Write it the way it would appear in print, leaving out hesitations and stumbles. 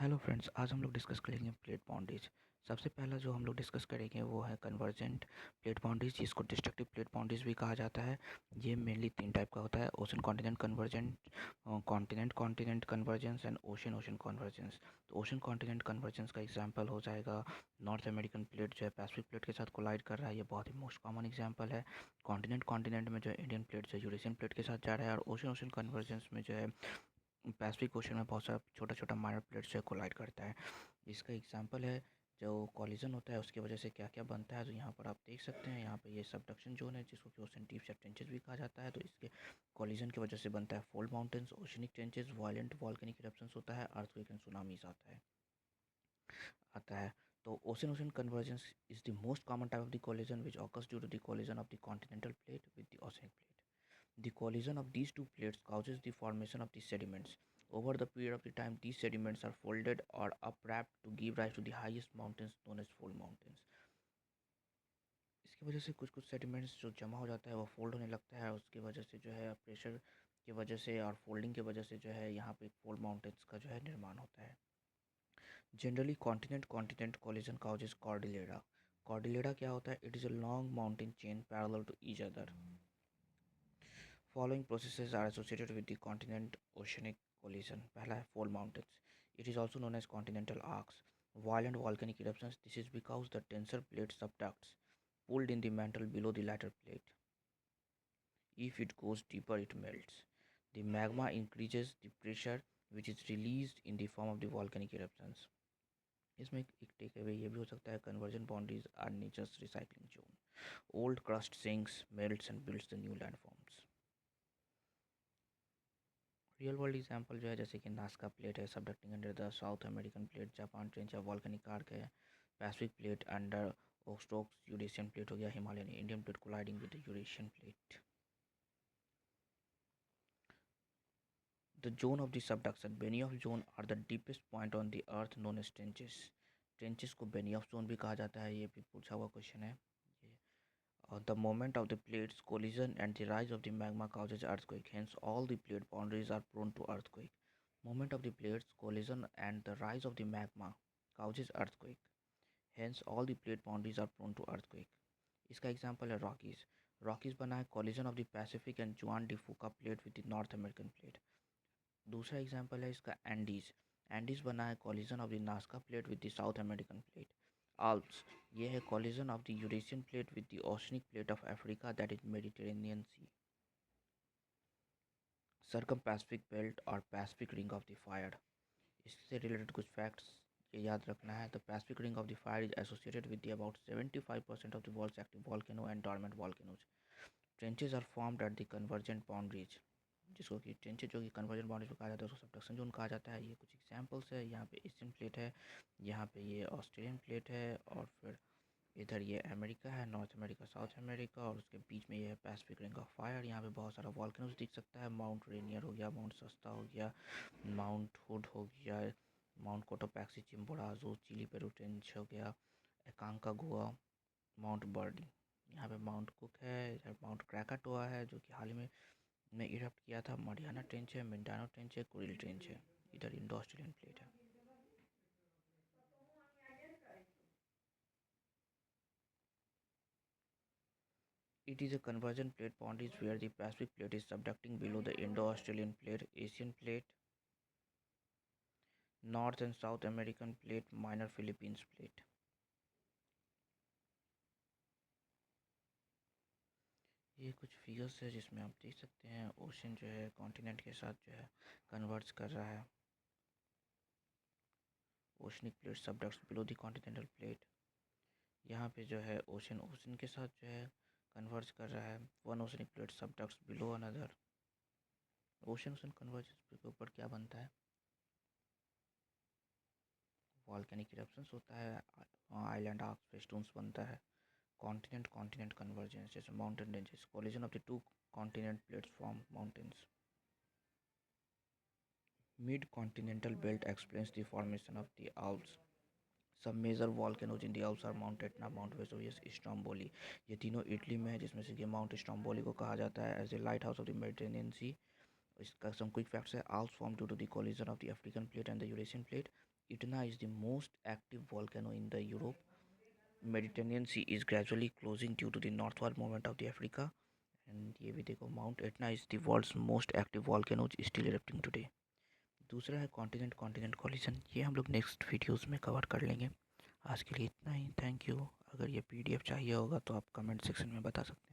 Hello friends, आज हम लोग डिस्कस करेंगे प्लेट बाउंड्रीज। सबसे पहला जो हम लोग डिस्कस करेंगे वो है कन्वर्जेंट प्लेट बाउंड्रीज, जिसको डिस्ट्रक्टिव प्लेट बाउंड्रीज भी कहा जाता है। ये मेनली तीन टाइप का होता है: ocean continent convergent, continent continent convergence and ocean ocean convergence. तो ओशन कॉन्टिनेंट कन्वर्जेंस का एग्जांपल हो जाएगा नॉर्थ अमेरिकन प्लेट जो है पैसिफिक प्लेट के साथ कोलाइड कर रहा है, ये बहुत ही मोस्ट कॉमन एग्जांपल है। कॉन्टिनेंट कॉन्टिनेंट में जो है इंडियन प्लेट जो है यूरेशियन प्लेट के साथ जा रहा है, और ओशन ओशन कन्वर्जेंस में जो है पैसिफिक ओशन में बहुत सारा छोटा छोटा माइनर प्लेट्स से कोलाइड करता है। इसका एग्जांपल है जो कॉलिजन होता है उसकी वजह से क्या क्या बनता है। तो यहाँ पर आप देख सकते हैं, यहाँ पे ये सबडक्शन जोन है जिसको कि ओशन टीप या ट्रेंचेस भी कहा जाता है। तो इसके कॉलिजन की वजह से बनता है fold mountains, oceanic trenches, violent volcanic eruptions होता है, अर्थक्वेक एंड सुनामीज आता है। तो ocean ocean convergence is the most common type of the collision which occurs due to the collision of the continental plate with the oceanic plate. The collision of these two plates causes the formation of the sediments. Over the period of the time, these sediments are folded or upwrapped to give rise to the highest mountains known as fold mountains. इसकी वजह से कुछ कुछ sediments जो जमा हो जाता है वो फोल्ड होने लगता है, उसकी वजह से जो है प्रेशर की वजह से और फोल्डिंग की वजह से जो है यहाँ पे फोल्ड माउंटेन्स का जो है निर्माण होता है। Generally continent continent collision causes cordillera. Cordillera क्या होता है? It is a long mountain chain parallel to each other. Following processes are associated with the continent oceanic collision. पहला है fold mountains. It is also known as continental arcs. Violent volcanic eruptions. This is because the tensor plate subducts, pulled in the mantle below the latter plate. If it goes deeper, it melts. The magma increases the pressure, which is released in the form of the volcanic eruptions. इसमें एक take away ये भी हो सकता है: convergent boundaries are nature's recycling zone. Old crust sinks, melts and builds the new landforms. Real world example जो है जैसे कि नास्का प्लेट है subducting under the South American plate, Japan trench या वॉल्केनिक आर्क है, पैसिफिक प्लेट अंडर ओस्टोक्स, Eurasian plate हो गया, Himalayan Indian plate colliding with the Eurasian plate. The zone of the subduction. Benioff zone are the deepest point on the earth known as trenches. Trenches को Benioff zone भी कहा जाता है, ये भी पूछा हुआ क्वेश्चन है. The moment of the plates collision and the rise of the magma causes earthquake. Hence, all the plate boundaries are prone to earthquake. Moment of the plates collision and the rise of the magma causes earthquake. Hence, all the plate boundaries are prone to earthquake. इसका example है Rockies. Rockies बना है collision of the Pacific and Juan de Fuca plate with the North American plate. दूसरा example है इसका Andes. Andes बना है collision of the Nazca plate with the South American plate. Alps, ये है collision of the Eurasian plate with the oceanic plate of Africa that is Mediterranean sea. Circum Pacific belt और Pacific ring of the fire. इससे related कुछ facts ये याद रखना है. The Pacific ring of the fire is associated with the about 75% of the world's active volcano and dormant volcanoes. Trenches are formed at the convergent boundaries, जिसको कि tranches जो कि कन्वर्जन बाउंड्रीज को कहा जाता है उसको सबडक्शन जोन कहा जाता है. ये कुछ एग्जांपल्स है. यहाँ पे एशियन प्लेट है, यहाँ पे ये ऑस्ट्रेलियन प्लेट है, और फिर इधर ये अमेरिका है, नॉर्थ अमेरिका, साउथ अमेरिका, और उसके बीच में ये है पैसिफिक रिंग ऑफ फायर. यहाँ पे बहुत सारा वॉल्केनोज दिख सकता है. माउंट रेनियर हो गया, माउंट सस्ता हो गया, माउंट हुड हो गया, mount Cotopaxi Chimborazo, chilli Peru trench हो गया, एकांका गोवा, माउंट बर्डी. यहाँ पे माउंट कुक है, इधर माउंट क्रैकाटोआ है जो कि हाल ही में इरप्ट किया था. मरियाना ट्रेंच है, मिंडानो ट्रेंच है, कुरिल ट्रेंच है. इधर इंडो ऑस्ट्रेलियन प्लेट है. It is a convergent plate boundaries where the Pacific plate is subducting below the Indo-Australian plate, Asian plate, North and South American plate, minor Philippines plate. ये कुछ figures है जिसमें आप देख सकते हैं ओशन जो है कॉन्टिनेंट के साथ जो है कन्वर्ज कर रहा है. Oceanic plate subducts below the continental plate. यहाँ पे जो है ओशन ओशन के साथ जो है कन्वर्ज कर रहा है. One oceanic plate subducts below another. Ocean ocean convergence के ऊपर क्या बनता है? वॉल्केनिक इरप्शंस होता है, आइलैंड आर्क्स, फेस्टून्स बनता है. कॉन्टिनेंट कॉन्टिनेंट कन्वर्जेंस जैसे mountain ranges, collision of the two continent plates form mountains. Mid continental belt explains the formation of the Alps. सब major volcanoes in the Alps are Mount Etna, Mount Vesuvius, Stromboli. ये तीनों Italy में है, जिसमें से कि mount Stromboli को कहा जाता है as a lighthouse of the Mediterranean sea. इसका some quick facts है. Alps formed due to the collision of the African plate and the Eurasian plate. Etna is the most active volcano in the Europe. Mediterranean Sea is gradually closing due to the northward movement of the Africa. And ये भी देखो, Mount Etna is the world's most active volcano still erupting today. दूसरा है continent continent collision. ये हम लोग next videos में cover कर लेंगे. आज के लिए इतना ही. Thank you. अगर ये पीडीएफ चाहिए होगा तो आप कमेंट सेक्शन में बता सकते हैं.